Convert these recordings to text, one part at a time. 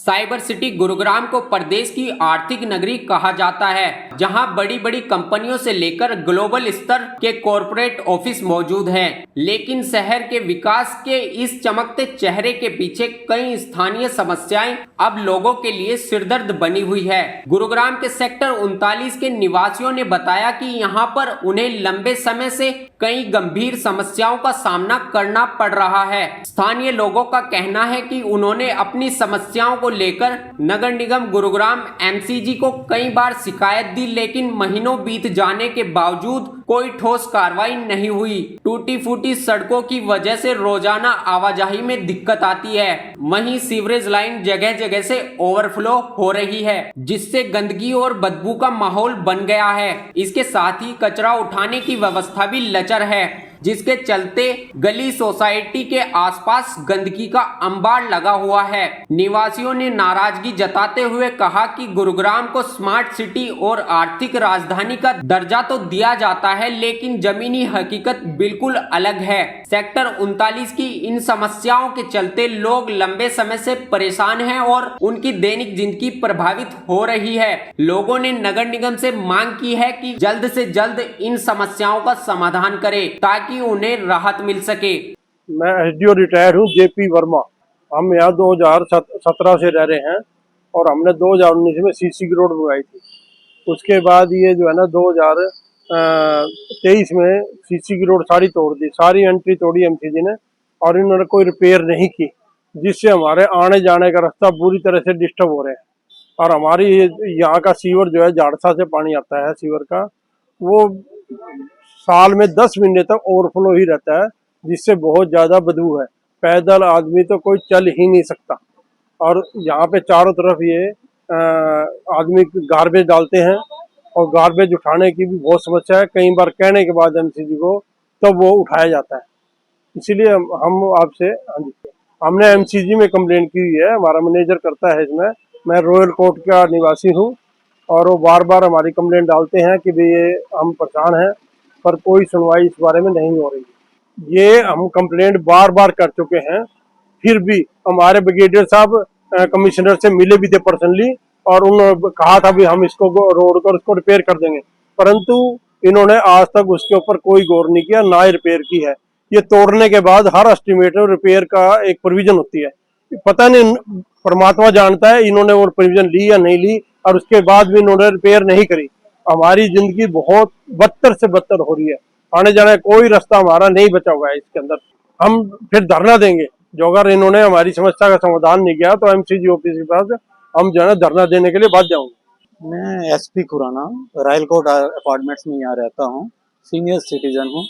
Cyber city Gurugram को प्रदेश की आर्थिक नगरी कहा जाता है, जहां बड़ी बड़ी कंपनियों से लेकर ग्लोबल स्तर के कॉरपोरेट ऑफिस मौजूद हैं। लेकिन शहर के विकास के इस चमकते चेहरे के पीछे कई स्थानीय समस्याएं अब लोगों के लिए सिरदर्द बनी हुई है। गुरुग्राम के सेक्टर 39 के निवासियों ने बताया कि यहां पर उन्हें लंबे समय से कई गंभीर समस्याओं का सामना करना पड़ रहा है। स्थानीय लोगों का कहना है कि उन्होंने अपनी समस्याओं को लेकर नगर निगम गुरुग्राम एमसीजी को कई बार शिकायत दी, लेकिन महीनों बीत जाने के बावजूद कोई ठोस कार्रवाई नहीं हुई। टूटी फूटी सड़कों की वजह से रोजाना आवाजाही में दिक्कत आती है। वहीं सीवरेज लाइन जगह जगह से ओवरफ्लो हो रही है, जिससे गंदगी और बदबू का माहौल बन गया है। इसके साथ ही कचरा उठाने की व्यवस्था भी लचर है, जिसके चलते गली सोसाइटी के आसपास गंदगी का अंबार लगा हुआ है। निवासियों ने नाराजगी जताते हुए कहा कि गुरुग्राम को स्मार्ट सिटी और आर्थिक राजधानी का दर्जा तो दिया जाता है, लेकिन जमीनी हकीकत बिल्कुल अलग है। सेक्टर 39 की इन समस्याओं के चलते लोग लंबे समय से परेशान हैं और उनकी दैनिक जिंदगी प्रभावित हो रही है। लोगों ने नगर निगम से मांग की है कि जल्द से जल्द इन समस्याओं का समाधान करे, ताकि उन्हें राहत मिल सके। मैं एसडीओ रिटायर्ड हूँ, जेपी वर्मा। हम यहाँ 2017 से रह रहे हैं और हमने 2019 में सीसी की रोड बनवाई थी। उसके बाद ये जो है ना 2023 में सीसी की रोड सारी तोड़ दी, सारी एंट्री तोड़ी एमसीजी ने, और इन्होंने कोई रिपेयर नहीं की, जिससे हमारे आने जाने का रास्ता बुरी तरह से डिस्टर्ब हो रहे हैं। और हमारी यहाँ का सीवर जो है, झाड़सा से पानी आता है सीवर का, वो साल में 10 महीने तक ओवरफ्लो ही रहता है, जिससे बहुत ज़्यादा बदबू है। पैदल आदमी तो कोई चल ही नहीं सकता। और यहाँ पे चारों तरफ ये आदमी गार्बेज डालते हैं, और गार्बेज उठाने की भी बहुत समस्या है। कई बार कहने के बाद एमसीजी को तब वो उठाया जाता है। इसीलिए हम आपसे, हाँ जी, हमने एमसीजी में कंप्लेंट की हुई है। हमारा मैनेजर करता है इसमें। मैं रॉयल कोर्ट का निवासी हूँ, और वो बार बार हमारी कंप्लेंट डालते हैं कि भाई ये हम परेशान हैं, पर कोई सुनवाई इस बारे में नहीं हो रही। ये हम कंप्लेंट बार बार कर चुके हैं, फिर भी हमारे ब्रिगेडियर साहब कमिश्नर से मिले भी थे पर्सनली, और उन्होंने कहा था भी हम इसको रोड कर उसको रिपेयर कर देंगे, परंतु इन्होंने आज तक उसके ऊपर कोई गौर नहीं किया, ना ही रिपेयर की है। ये तोड़ने के बाद हर एस्टिमेट में रिपेयर का एक प्रोविजन होती है। पता नहीं, परमात्मा जानता है इन्होंने वो प्रोविजन ली या नहीं ली, और उसके बाद भी इन्होंने रिपेयर नहीं करी। हमारी जिंदगी बहुत बदतर से बदतर हो रही है। आने जाने कोई रास्ता हमारा नहीं बचा हुआ है इसके अंदर। हम फिर धरना देंगे, जो अगर इन्होंने हमारी समस्या का समाधान नहीं किया तो एमसीजी ऑफिस के पास हम जो है ना धरना देने के लिए बाध्य होंगे। मैं SP Khurana Royal Court apartments में यहाँ रहता हूँ, सीनियर सिटीजन हूँ।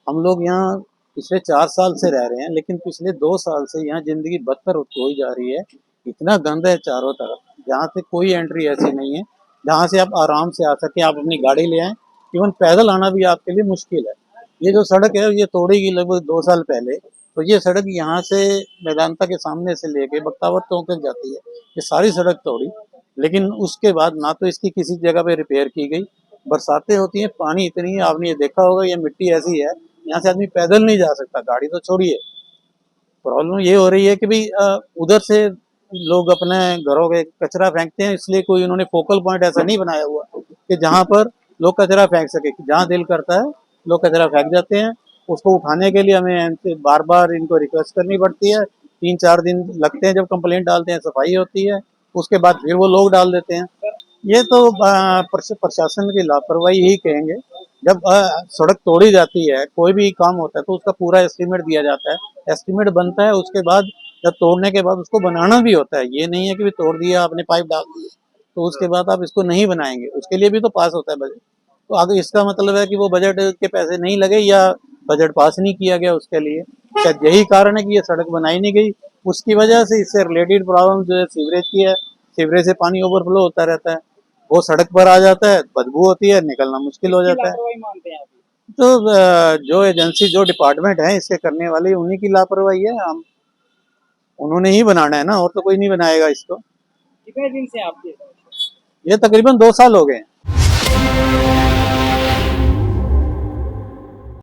हम लोग यहाँ पिछले 4 साल से रह रहे हैं, लेकिन पिछले 2 साल से यहाँ जिंदगी बदतर होती जा रही है। इतना गंद है चारों तरफ, जहाँ से कोई एंट्री ऐसी नहीं है जहाँ से आप आराम से आ सके, आप अपनी गाड़ी ले आएँ। इवन पैदल आना भी आपके लिए मुश्किल है। ये जो सड़क है ये तोड़ी गई लगभग 2 साल पहले। तो ये सड़क यहाँ से मैदानता के सामने से लेके बख्तावर चौक तक जाती है, ये सारी सड़क तोड़ी। लेकिन उसके बाद ना तो इसकी किसी जगह पे रिपेयर की गई। बरसातें होती हैं, पानी इतनी है, आपने ये देखा होगा, ये मिट्टी ऐसी है यहाँ से आदमी पैदल नहीं जा सकता, गाड़ी तो छोड़िए। प्रॉब्लम ये हो रही है कि भाई उधर से लोग अपने घरों के कचरा फेंकते हैं, इसलिए कोई उन्होंने फोकल पॉइंट ऐसा नहीं बनाया हुआ कि जहाँ पर लोग कचरा फेंक सके। जहाँ दिल करता है लोग कचरा फेंक जाते हैं। उसको उठाने के लिए हमें बार बार इनको रिक्वेस्ट करनी पड़ती है। 3-4 दिन लगते हैं, जब कंप्लेंट डालते हैं सफाई होती है, उसके बाद फिर वो लोग डाल देते हैं। ये तो प्रशासन की लापरवाही ही कहेंगे। जब सड़क तोड़ी जाती है, कोई भी काम होता है तो उसका पूरा एस्टीमेट दिया जाता है, एस्टीमेट बनता है, उसके बाद जब तोड़ने के बाद उसको बनाना भी होता है। ये नहीं है कि भी तोड़ दिया आपने पाइप डाल दी तो उसके बाद आप इसको नहीं बनाएंगे, उसके लिए भी तो पास होता है बजट। तो अगर इसका मतलब है कि वो बजट के पैसे नहीं लगे या बजट पास नहीं किया गया उसके लिए, शायद यही कारण है कि ये सड़क बनाई नहीं गई। उसकी वजह से इससे रिलेटेड प्रॉब्लम जो है सीवरेज की है, सीवरेज से पानी ओवरफ्लो होता रहता है, वो सड़क पर आ जाता है, बदबू होती है, निकलना मुश्किल हो जाता है। तो जो एजेंसी, जो डिपार्टमेंट है इसके करने वाली, उन्हीं की लापरवाही है। हम उन्होंने ही बनाना है ना, और तो कोई नहीं बनाएगा इसको। कितने दिन से आपके? ये तकरीबन 2 साल हो गए हैं।